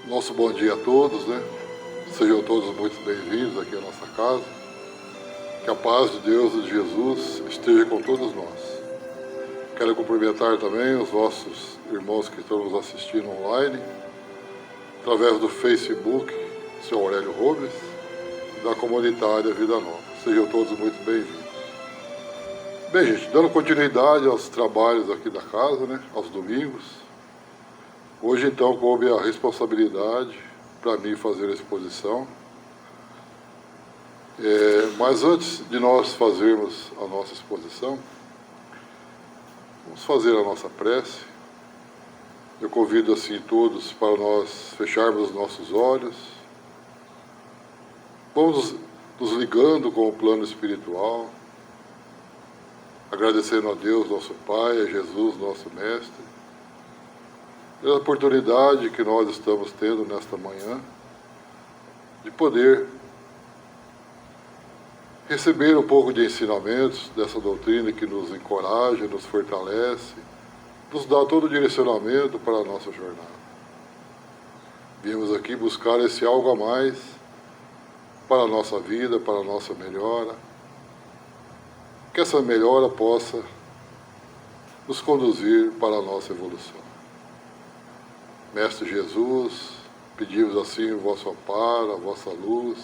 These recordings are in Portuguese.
Nosso bom dia a todos, né? Sejam todos muito bem-vindos aqui à nossa casa. Que a paz de Deus e de Jesus esteja com todos nós. Quero cumprimentar também os nossos irmãos que estão nos assistindo online, através do Facebook, seu Aurélio Robles, e da comunitária Vida Nova. Sejam todos muito bem-vindos. Bem, gente, dando continuidade aos trabalhos aqui da casa, né? Aos domingos. Hoje, então, coube a responsabilidade para mim fazer a exposição. Mas antes de nós fazermos a nossa exposição, vamos fazer a nossa prece. Eu convido, assim, todos para nós fecharmos os nossos olhos. Vamos nos ligando com o plano espiritual, agradecendo a Deus, nosso Pai, a Jesus, nosso Mestre, pela oportunidade que nós estamos tendo nesta manhã de poder receber um pouco de ensinamentos dessa doutrina que nos encoraja, nos fortalece, nos dá todo o direcionamento para a nossa jornada. Viemos aqui buscar esse algo a mais para a nossa vida, para a nossa melhora, que essa melhora possa nos conduzir para a nossa evolução. Mestre Jesus, pedimos assim o vosso amparo, a vossa luz,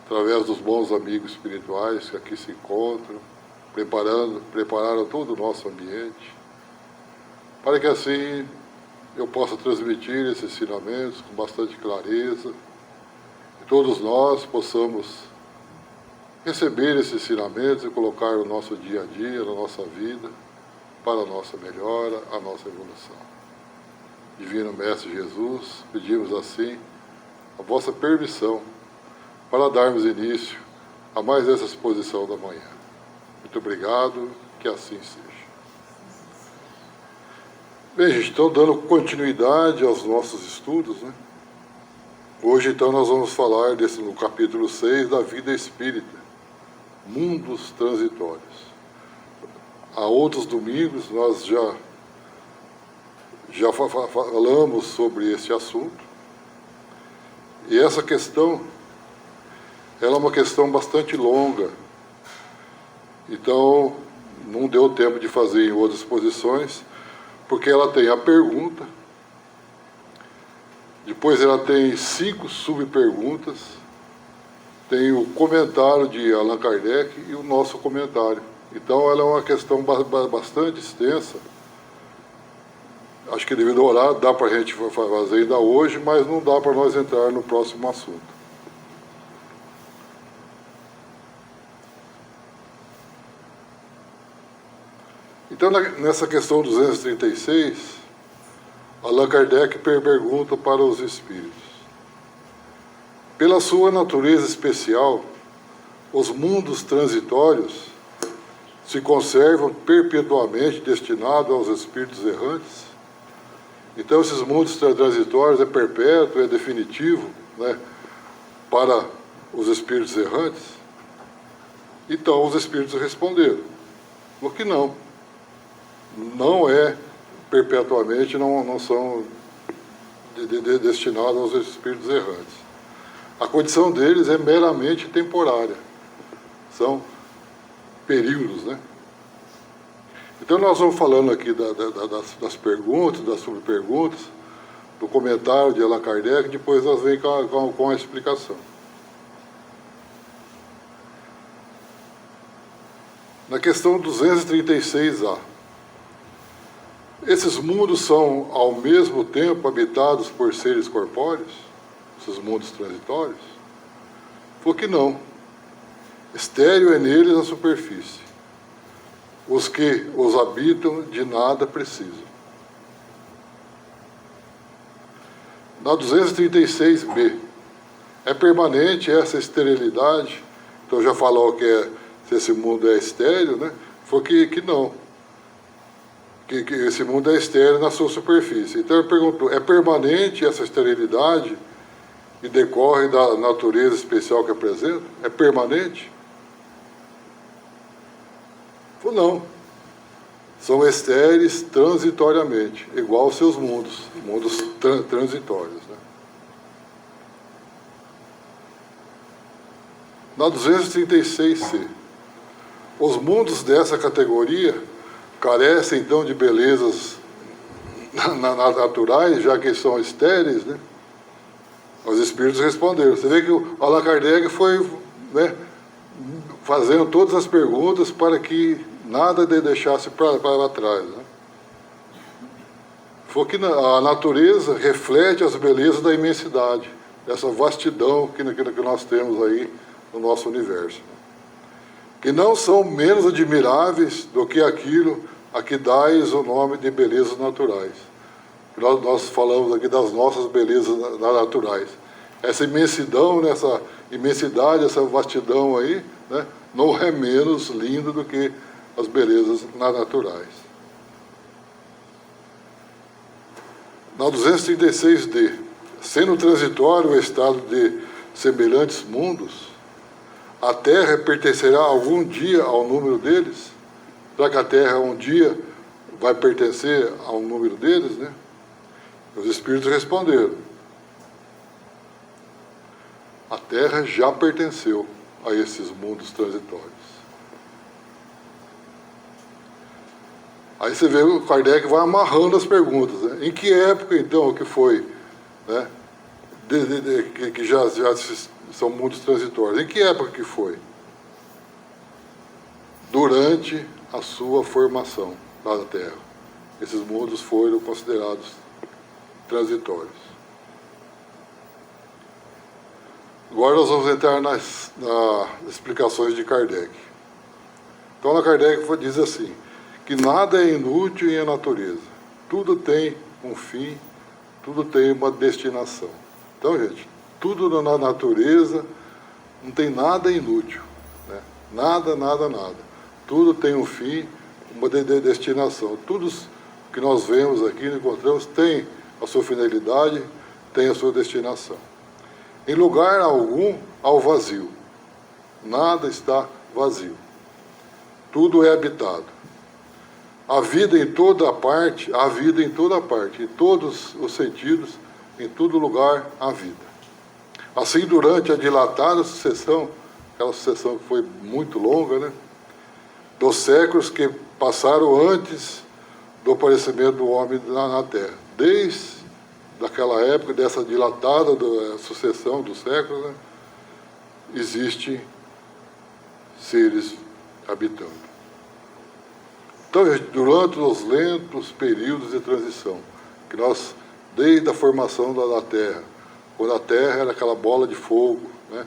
através dos bons amigos espirituais que aqui se encontram, prepararam todo o nosso ambiente, para que assim eu possa transmitir esses ensinamentos com bastante clareza, e todos nós possamos receber esses ensinamentos e colocar no nosso dia a dia, na nossa vida, para a nossa melhora, a nossa evolução. Divino Mestre Jesus, pedimos assim a vossa permissão para darmos início a mais essa exposição da manhã. Muito obrigado, que assim seja. Bem, gente, então dando continuidade aos nossos estudos, né? Hoje, então, nós vamos falar no capítulo 6 da vida espírita, mundos transitórios. Há outros domingos nós já falamos sobre esse assunto, e essa questão, ela é uma questão bastante longa, então não deu tempo de fazer em outras exposições, porque ela tem a pergunta, depois ela tem 5 subperguntas, tem o comentário de Allan Kardec e o nosso comentário. Então ela é uma questão bastante extensa. Acho que devido ao horário dá para a gente fazer ainda hoje, mas não dá para nós entrar no próximo assunto. Então, nessa questão 236, Allan Kardec pergunta para os espíritos: pela sua natureza especial, os mundos transitórios se conservam perpetuamente destinados aos espíritos errantes? Então, esses mundos transitórios é perpétuo, é definitivo, né, para os espíritos errantes? Então, os espíritos responderam, porque não é perpetuamente, não são destinados aos espíritos errantes. A condição deles é meramente temporária, são períodos, né? Então nós vamos falando aqui das perguntas, das subperguntas, do comentário de Allan Kardec, depois nós vamos com a explicação. Na questão 236A, esses mundos são ao mesmo tempo habitados por seres corpóreos, esses mundos transitórios? Foi que não. Estéril é neles a superfície. Os que os habitam de nada precisam. Na 236B, é permanente essa esterilidade? Então já falou se esse mundo é estéril, né? Foi que não. Que esse mundo é estéril na sua superfície. Então ele perguntou, é permanente essa esterilidade e decorre da natureza especial que apresenta? É permanente? Falou, não. são estéreis transitoriamente, igual aos seus mundos transitórios. Né? Na 236c, os mundos dessa categoria carecem, então, de belezas naturais, já que são estéreis, né? Os espíritos responderam. Você vê que o Allan Kardec foi, né, fazendo todas as perguntas para que nada deixasse para trás. Né? Foi que a natureza reflete as belezas da imensidade, dessa vastidão que nós temos aí no nosso universo. Que não são menos admiráveis do que aquilo a que dais o nome de belezas naturais. Nós falamos aqui das nossas belezas naturais. Essa imensidão, essa imensidade, essa vastidão aí, né, não é menos linda do que as belezas naturais. Na 236d, sendo transitório o estado de semelhantes mundos, a Terra pertencerá algum dia ao número deles? Será que a Terra um dia vai pertencer ao número deles, né? Os espíritos responderam. A Terra já pertenceu a esses mundos transitórios. Aí você vê o Kardec vai amarrando as perguntas. Né? Em que época, então, que foi, né? Que já são mundos transitórios? Em que época que foi? Durante a sua formação lá na Terra. Esses mundos foram considerados transitórios. Agora nós vamos entrar nas explicações de Kardec. Então, Kardec diz assim, que nada é inútil em a natureza. Tudo tem um fim, tudo tem uma destinação. Então, gente, tudo na natureza não tem nada inútil. Né? Nada. Tudo tem um fim, uma destinação. Tudo que nós vemos aqui, encontramos, tem a sua finalidade, tem a sua destinação. Em lugar algum, ao vazio. Nada está vazio. Tudo é habitado. A vida em toda parte, em todos os sentidos, em todo lugar, há vida. Assim, durante a dilatada sucessão, aquela sucessão que foi muito longa, né, dos séculos que passaram antes do aparecimento do homem na Terra, desde daquela época, dessa dilatada sucessão dos séculos, né, existem seres habitando. Então, durante os lentos períodos de transição, que nós, desde a formação da Terra, quando a Terra era aquela bola de fogo, né,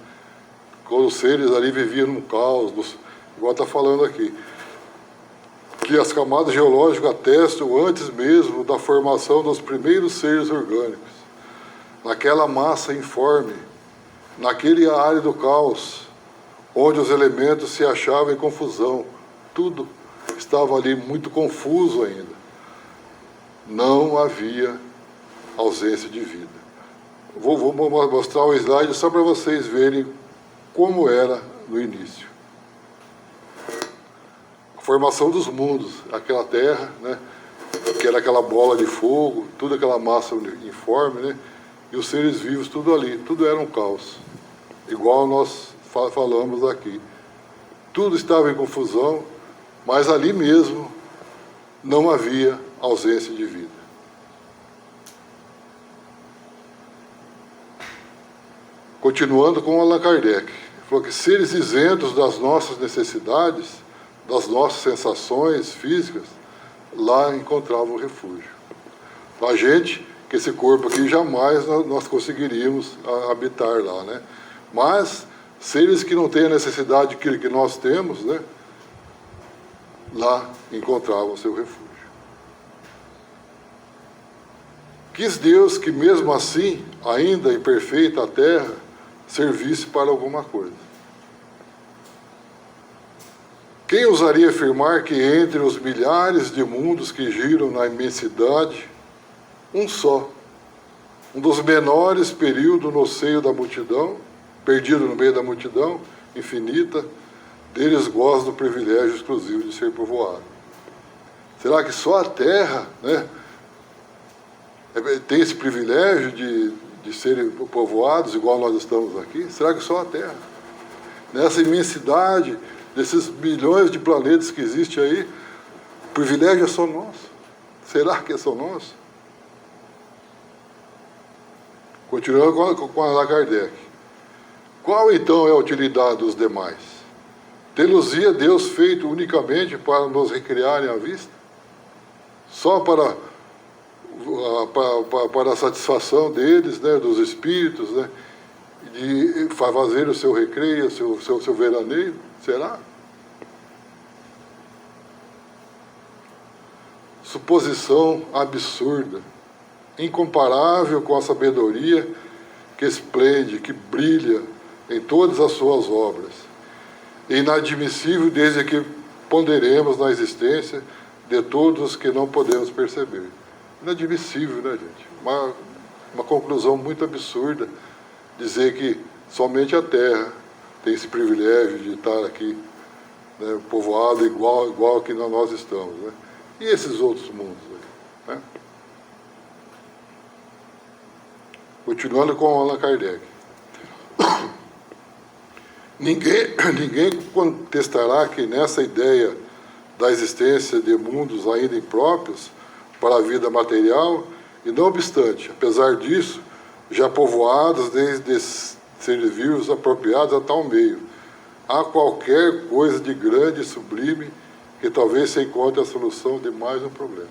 quando os seres ali viviam no caos, igual está falando aqui, que as camadas geológicas atestam antes mesmo da formação dos primeiros seres orgânicos, naquela massa informe, naquele árido caos, onde os elementos se achavam em confusão, tudo estava ali muito confuso ainda. Não havia ausência de vida. Vou mostrar o slide só para vocês verem como era no início. A formação dos mundos, aquela terra, né, que era aquela bola de fogo, toda aquela massa informe, né, e os seres vivos, tudo ali, tudo era um caos. Igual nós falamos aqui. Tudo estava em confusão, mas ali mesmo não havia ausência de vida. Continuando com Allan Kardec, falou que seres isentos das nossas necessidades, das nossas sensações físicas, lá encontravam refúgio. A gente, que esse corpo aqui jamais nós conseguiríamos habitar lá, né? Mas seres que não têm a necessidade que nós temos, né, lá encontravam seu refúgio. Quis Deus que mesmo assim, ainda imperfeita a terra, servisse para alguma coisa. Quem ousaria afirmar que entre os milhares de mundos que giram na imensidade, um só, um dos menores períodos no seio da multidão, perdido no meio da multidão infinita, deles goza do privilégio exclusivo de ser povoado. Será que só a Terra, né, tem esse privilégio de serem povoados igual nós estamos aqui? Será que só a Terra? Nessa imensidade desses bilhões de planetas que existem aí, o privilégio é só nosso? Será que é só nosso? Continuando com Allan Kardec. Qual então é a utilidade dos demais? Tê-los-ia Deus feito unicamente para nos recriarem à vista? Só para a satisfação deles, né, dos espíritos, né, de fazer o seu recreio, o seu veraneio? Será? Suposição absurda, incomparável com a sabedoria que esplende, que brilha em todas as suas obras. Inadmissível desde que ponderemos na existência de todos os que não podemos perceber. Inadmissível, né, gente? Uma conclusão muito absurda dizer que somente a Terra tem esse privilégio de estar aqui, né, povoado igual que nós estamos, né? E esses outros mundos aí, né? Continuando com Allan Kardec. Ninguém contestará que nessa ideia da existência de mundos ainda impróprios para a vida material, e não obstante, apesar disso, já povoados desde seres vivos apropriados a tal meio, há qualquer coisa de grande e sublime que talvez se encontre a solução de mais um problema.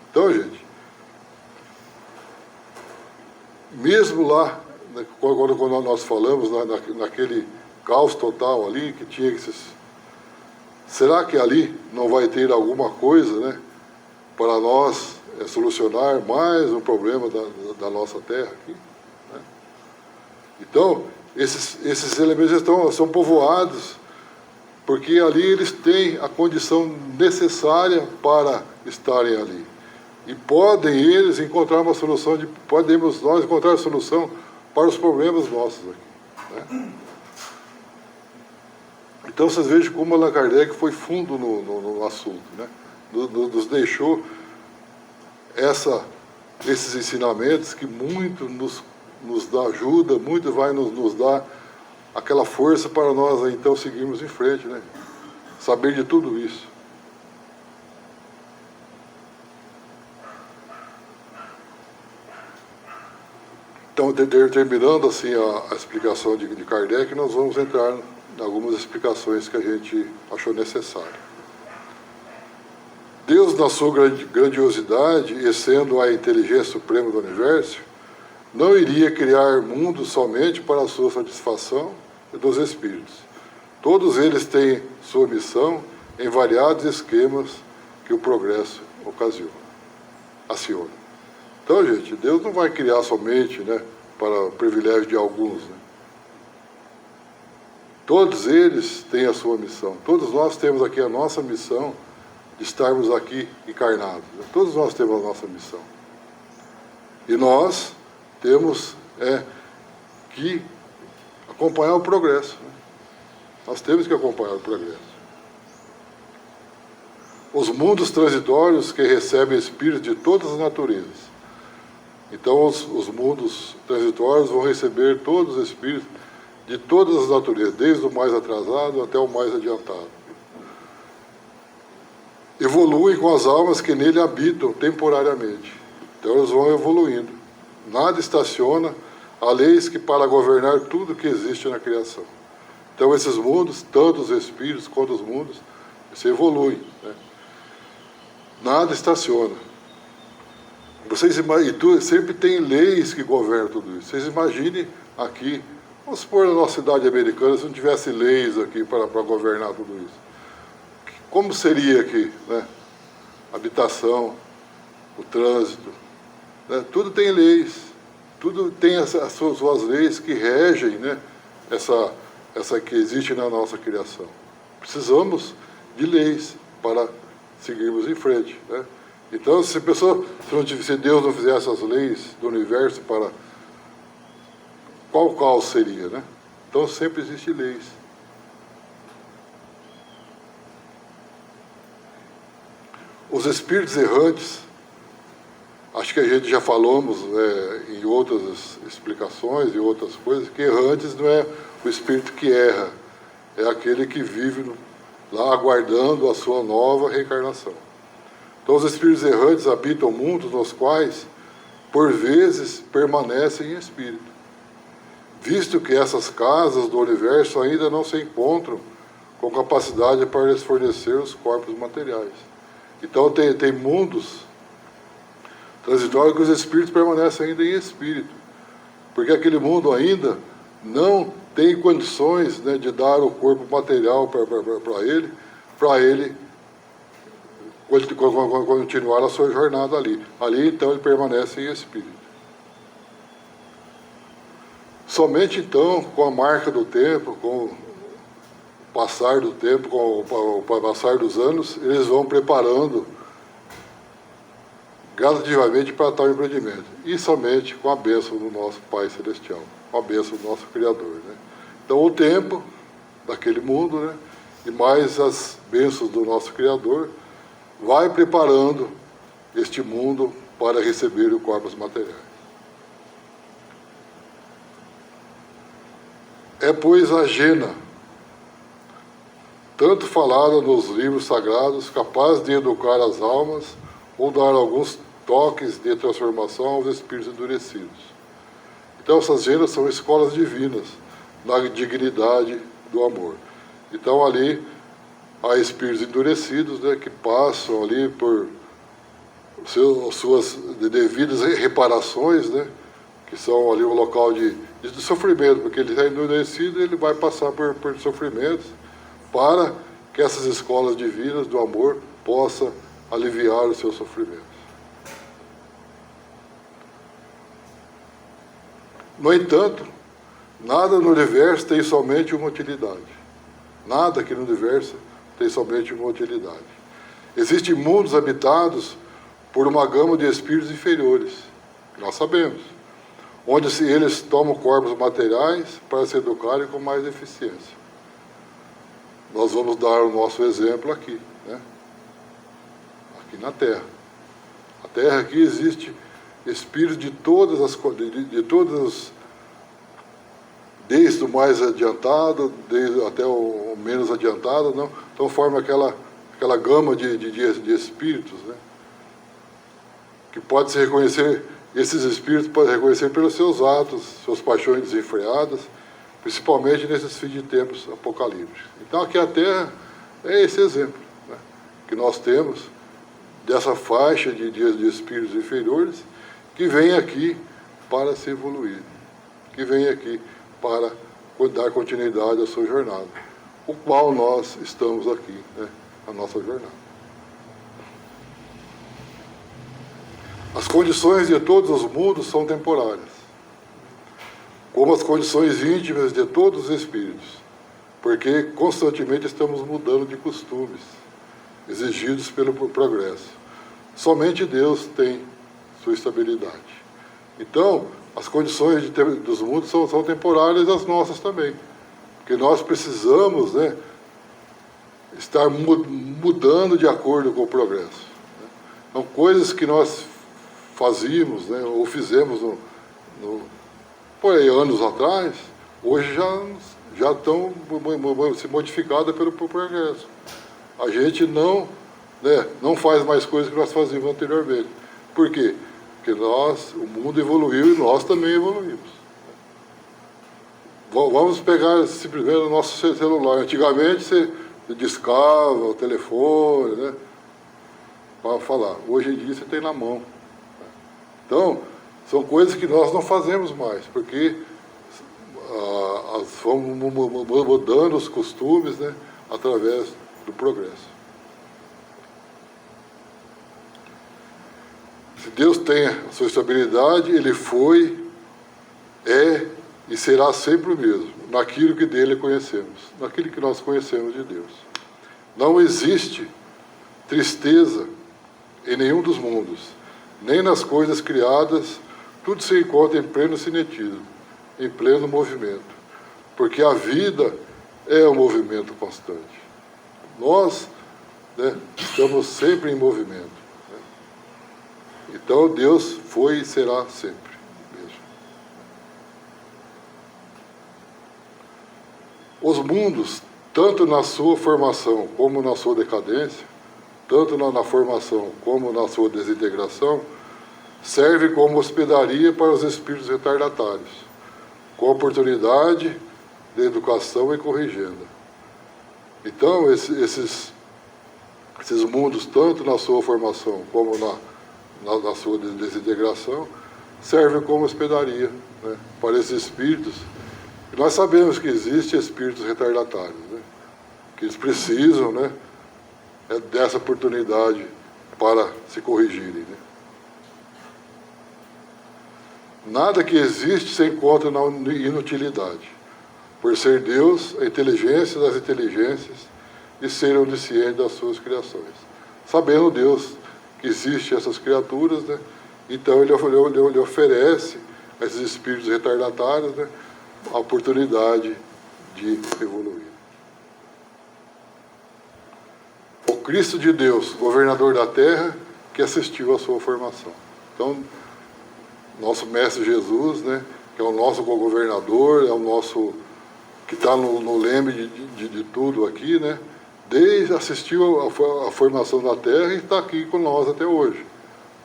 Então, gente, mesmo lá, quando nós falamos naquele caos total ali, que tinha esses... Será que ali não vai ter alguma coisa, né, para nós solucionar mais um problema da nossa Terra aqui? Né? Então, esses elementos são povoados, porque ali eles têm a condição necessária para estarem ali. E podem eles encontrar uma solução, podemos nós encontrar a solução para os problemas nossos aqui, né? Então vocês vejam como Allan Kardec foi fundo no assunto, né? Nos deixou esses ensinamentos que muito nos dá ajuda, muito vai nos dar aquela força para nós então seguirmos em frente, né? Saber de tudo isso. Então, terminando assim a explicação de Kardec, nós vamos entrar em algumas explicações que a gente achou necessário. Deus, na sua grandiosidade, e sendo a inteligência suprema do universo, não iria criar mundos somente para a sua satisfação e dos espíritos. Todos eles têm sua missão em variados esquemas que o progresso aciona. Então, gente, Deus não vai criar somente, né, para o privilégio de alguns, né? Todos eles têm a sua missão. Todos nós temos aqui a nossa missão de estarmos aqui encarnados, né? Todos nós temos a nossa missão. E nós temos que acompanhar o progresso, né? Nós temos que acompanhar o progresso. Os mundos transitórios que recebem espíritos de todas as naturezas. Então, os mundos transitórios vão receber todos os espíritos de todas as naturezas, desde o mais atrasado até o mais adiantado. Evoluem com as almas que nele habitam temporariamente. Então, eles vão evoluindo. Nada estaciona, há leis que para governar tudo que existe na criação. Então, esses mundos, tanto os espíritos quanto os mundos, se evoluem, né? Nada estaciona. Sempre tem leis que governam tudo isso. Vocês imaginem aqui, vamos supor na nossa cidade americana, se não tivesse leis aqui para governar tudo isso. Como seria aqui, né? Habitação, o trânsito, né? Tudo tem leis, tudo tem as suas leis que regem, né, essa que existe na nossa criação. Precisamos de leis para seguirmos em frente, né? Então, se Deus não fizesse as leis do universo, qual caos seria, né? Então, sempre existem leis. Os espíritos errantes, acho que a gente já falamos em outras explicações e outras coisas, que errantes não é o espírito que erra, é aquele que vive lá aguardando a sua nova reencarnação. Então os espíritos errantes habitam mundos nos quais, por vezes, permanecem em espírito, visto que essas casas do universo ainda não se encontram com capacidade para lhes fornecer os corpos materiais. Então tem mundos transitórios que os espíritos permanecem ainda em espírito, porque aquele mundo ainda não tem condições, né, de dar o corpo material para ele continuar a sua jornada ali. Ali, então, ele permanece em espírito. Somente, então, com a marca do tempo, com o passar do tempo, com o passar dos anos, eles vão preparando gradativamente para tal empreendimento. E somente com a bênção do nosso Pai Celestial, com a bênção do nosso Criador, né? Então, o tempo daquele mundo, né, e mais as bênçãos do nosso Criador, vai preparando este mundo para receber os corpos materiais. É, pois, a Gena, tanto falada nos livros sagrados, capaz de educar as almas ou dar alguns toques de transformação aos espíritos endurecidos. Então, essas Genas são escolas divinas, na dignidade do amor. Então, ali, há espíritos endurecidos, né, que passam ali por suas devidas reparações, né, que são ali um local de sofrimento, porque ele está endurecido, ele vai passar por sofrimentos para que essas escolas divinas do amor possam aliviar os seus sofrimentos. No entanto, nada no universo tem somente uma utilidade. Nada aqui no universo tem somente uma utilidade. Existem mundos habitados por uma gama de espíritos inferiores, nós sabemos, onde eles tomam corpos materiais para se educarem com mais eficiência. Nós vamos dar o nosso exemplo aqui, né? Aqui na Terra. A Terra aqui existe espíritos de todas as desde o mais adiantado, até o menos adiantado, não? Então forma aquela gama de espíritos, né? Que pode se reconhecer, esses espíritos podem reconhecer pelos seus atos, suas paixões desenfreadas, principalmente nesses fins de tempos apocalípticos. Então aqui a Terra é esse exemplo, né, que nós temos dessa faixa de espíritos inferiores que vem aqui para se evoluir, que vem aqui para dar continuidade à sua jornada, o qual nós estamos aqui, né, a nossa jornada. As condições de todos os mundos são temporárias, como as condições íntimas de todos os espíritos, porque constantemente estamos mudando de costumes, exigidos pelo progresso. Somente Deus tem sua estabilidade. Então, as condições dos mundos são temporárias, as nossas também, porque nós precisamos, né, estar mudando de acordo com o progresso. Então, coisas que nós fazíamos, né, ou fizemos por aí, anos atrás, hoje já estão se modificadas pelo progresso. A gente não faz mais coisas que nós fazíamos anteriormente. Por quê? Porque o mundo evoluiu e nós também evoluímos. Vamos pegar simplesmente o nosso celular. Antigamente você discava o telefone, né, para falar. Hoje em dia você tem na mão. Então, são coisas que nós não fazemos mais, porque vamos mudando os costumes, né, através do progresso. Se Deus tem a sua estabilidade, Ele foi, é e será sempre o mesmo, naquilo que dele conhecemos, naquilo que nós conhecemos de Deus. Não existe tristeza em nenhum dos mundos, nem nas coisas criadas, tudo se encontra em pleno cinetismo, em pleno movimento, porque a vida é um movimento constante. Nós né, estamos sempre em movimento. Né? Então Deus foi e será sempre. Mesmo. Os mundos, tanto na sua formação como na sua decadência, tanto na formação como na sua desintegração, serve como hospedaria para os espíritos retardatários, com oportunidade de educação e corrigenda. Então, esses mundos, tanto na sua formação como na sua desintegração, servem como hospedaria, né, para esses espíritos. E nós sabemos que existem espíritos retardatários, né, que eles precisam, né, dessa oportunidade para se corrigirem. Né. Nada que existe se encontra na inutilidade. Por ser Deus, a inteligência das inteligências e ser onisciente das suas criações. Sabendo Deus que existem essas criaturas, né, então ele oferece a esses espíritos retardatários, né, a oportunidade de evoluir. O Cristo de Deus, governador da terra, que assistiu à sua formação. Então, nosso Mestre Jesus, né, que é o nosso governador, é o nosso, que está no leme de tudo aqui, né, desde assistiu a formação da Terra e está aqui com nós até hoje,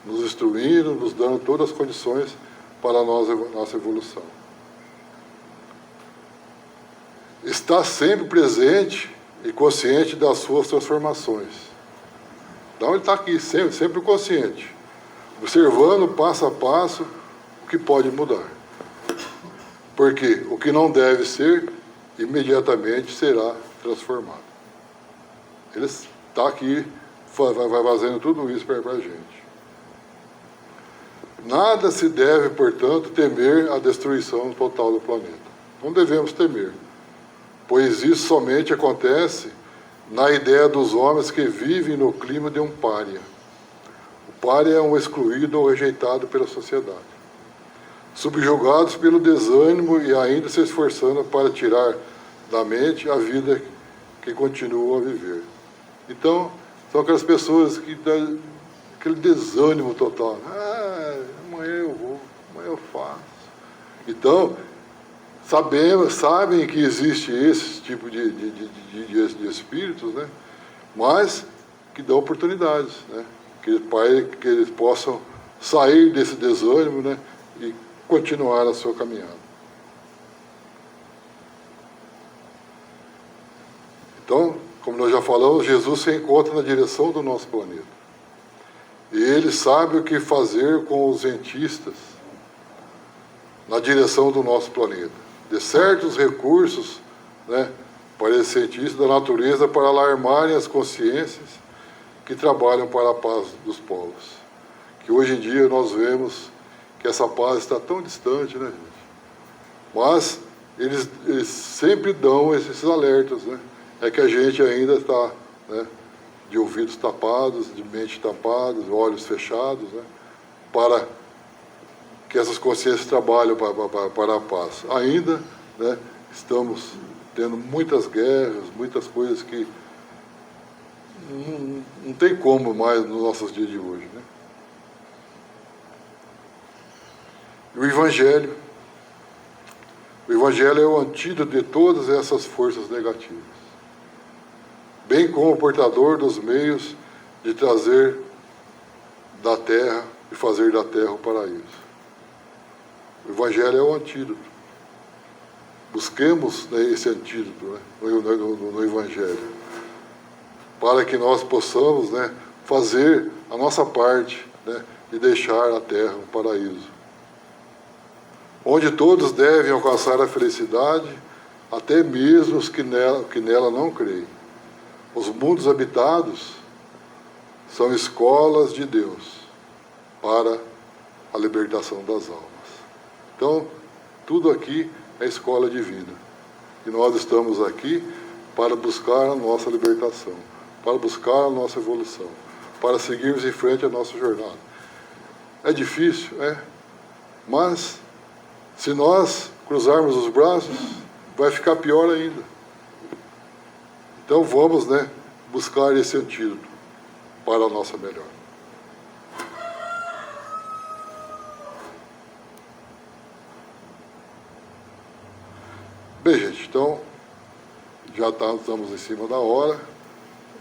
nos instruindo, nos dando todas as condições para a nossa evolução. Está sempre presente e consciente das suas transformações. Então ele está aqui, sempre consciente, observando passo a passo o que pode mudar. Porque o que não deve ser, imediatamente será transformado. Ele está aqui, vai fazendo tudo isso para a gente. Nada se deve, portanto, temer a destruição total do planeta. Não devemos temer, pois isso somente acontece na ideia dos homens que vivem no clima de um pária. O pária é um excluído ou rejeitado pela sociedade, subjugados pelo desânimo e ainda se esforçando para tirar da mente a vida que continuam a viver. Então, são aquelas pessoas que dão aquele desânimo total. Amanhã eu vou, amanhã eu faço. Então, sabem que existe esse tipo de espíritos, né? Mas que dão oportunidades, né? Que eles possam sair desse desânimo, né? E continuar a sua caminhada. Então, como nós já falamos, Jesus se encontra na direção do nosso planeta. E ele sabe o que fazer com os cientistas na direção do nosso planeta. De certos recursos, né, para esses cientistas da natureza para alarmarem as consciências que trabalham para a paz dos povos. Que hoje em dia nós vemos que essa paz está tão distante, né, gente? Mas eles sempre dão esses alertas, né? É que a gente ainda está, né, de ouvidos tapados, de mente tapados, olhos fechados, né, para que essas consciências trabalhem para a paz. Ainda, né, estamos tendo muitas guerras, muitas coisas que não tem como mais nos nossos dias de hoje. Né? E o Evangelho é o antídoto de todas essas forças negativas, bem como o portador dos meios de trazer da terra e fazer da terra o paraíso. O Evangelho é o antídoto. Busquemos, né, esse antídoto, né, no Evangelho, para que nós possamos, né, fazer a nossa parte, né, e deixar a terra um paraíso, onde todos devem alcançar a felicidade, até mesmo os que nela não creem. Os mundos habitados são escolas de Deus para a libertação das almas. Então, tudo aqui é escola divina. E nós estamos aqui para buscar a nossa libertação, para buscar a nossa evolução, para seguirmos em frente a nossa jornada. É difícil, mas se nós cruzarmos os braços, vai ficar pior ainda. Então vamos, né, buscar esse antídoto para a nossa melhora. Bem, gente, então, já estamos em cima da hora.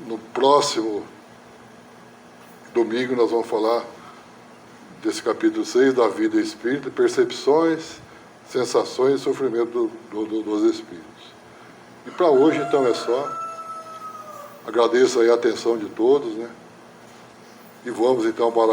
No próximo domingo nós vamos falar desse capítulo 6 da vida espírita, percepções, sensações e sofrimento dos espíritos. E para hoje, então, é só. Agradeço aí a atenção de todos, né? E vamos, então, para agora